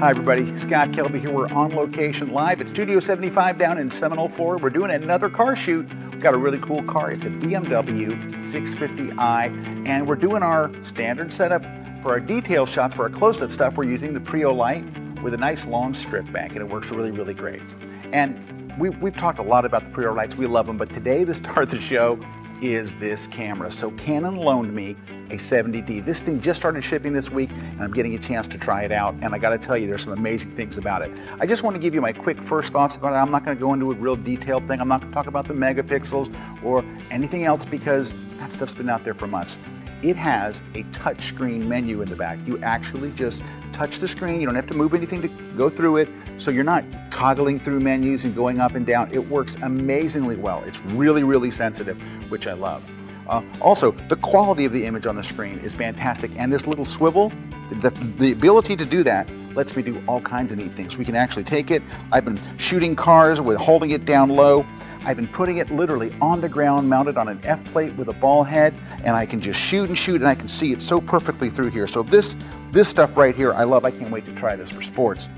Hi everybody, Scott Kelby here. We're on location live at Studio 75 down in Seminole, Florida. We're doing another car shoot. We've got a really cool car. It's a BMW 650i, and we're doing our standard setup for our detail shots. For our close-up stuff, we're using the Prio light with a nice long strip back, and it works really, really great. And we've talked a lot about the Prio lights. We love them, but today the star of the show is this camera. So Canon loaned me a 70D. This thing just started shipping this week, and I'm getting a chance to try it out, and I gotta tell you, there's some amazing things about it. I just want to give you my quick first thoughts about it. I'm not gonna go into a real detailed thing. I'm not gonna talk about the megapixels or anything else because that stuff's been out there for months. It has a touchscreen menu in the back. You actually just touch the screen. You don't have to move anything to go through it, so you're not toggling through menus and going up and down. It works amazingly well. It's really, really sensitive, which I love. Also, the quality of the image on the screen is fantastic, and this little swivel, the ability to do that lets me do all kinds of neat things. We can actually take it. I've been shooting cars with holding it down low. I've been putting it literally on the ground, mounted on an F plate with a ball head, and I can just shoot and shoot, and I can see it so perfectly through here. So this stuff right here, I love. I can't wait to try this for sports.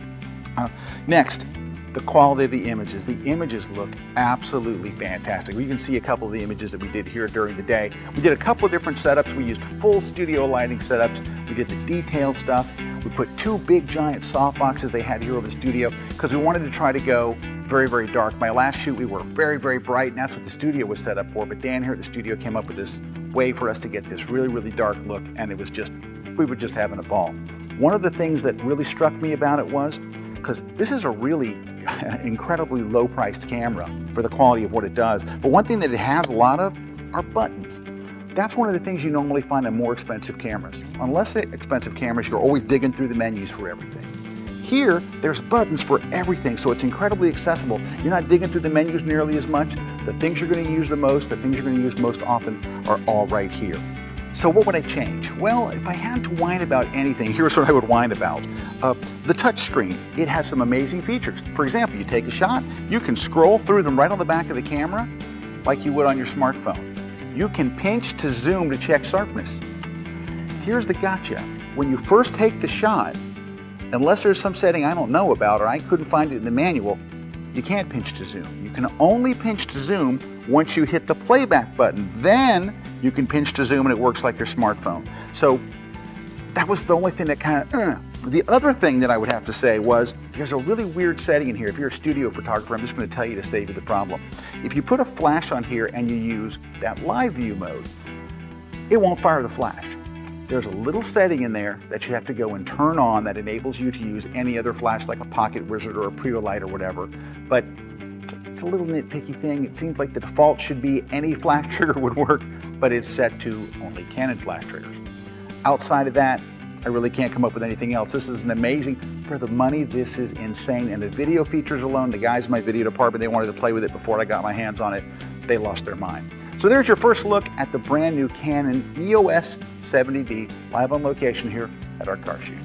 Next, the quality of the images. The images look absolutely fantastic. You can see a couple of the images that we did here during the day. We did a couple of different setups. We used full studio lighting setups. We did the detail stuff. We put two big giant soft boxes they had here over the studio because we wanted to try to go very, very dark. My last shoot, we were very, very bright, and that's what the studio was set up for. But Dan here at the studio came up with this way for us to get this really, really dark look, and it was just, we were just having a ball. One of the things that really struck me about it was, because this is a really incredibly low-priced camera for the quality of what it does. But one thing that it has a lot of are buttons. That's one of the things you normally find on more expensive cameras. On less expensive cameras, you're always digging through the menus for everything. Here, there's buttons for everything, so it's incredibly accessible. You're not digging through the menus nearly as much. The things you're going to use the most, the things you're going to use most often are all right here. So what would I change? Well, if I had to whine about anything, here's what I would whine about. The touch screen, it has some amazing features. For example, you take a shot, you can scroll through them right on the back of the camera like you would on your smartphone. You can pinch to zoom to check sharpness. Here's the gotcha. When you first take the shot, unless there's some setting I don't know about or I couldn't find it in the manual, you can't pinch to zoom. You can only pinch to zoom once you hit the playback button. Then you can pinch to zoom and it works like your smartphone. So that was the only thing that kind of, The other thing that I would have to say was, there's a really weird setting in here. If you're a studio photographer, I'm just going to tell you to save you the problem. If you put a flash on here and you use that live view mode, it won't fire the flash. There's a little setting in there that you have to go and turn on that enables you to use any other flash like a Pocket Wizard or a Prio light or whatever. But it's a little nitpicky thing. It seems like the default should be any flash trigger would work, but it's set to only Canon flash triggers. Outside of that, I really can't come up with anything else. This is an amazing, for the money, this is insane. And the video features alone, the guys in my video department, they wanted to play with it before I got my hands on it. They lost their mind. So there's your first look at the brand new Canon EOS 70D live on location here at our car shoot.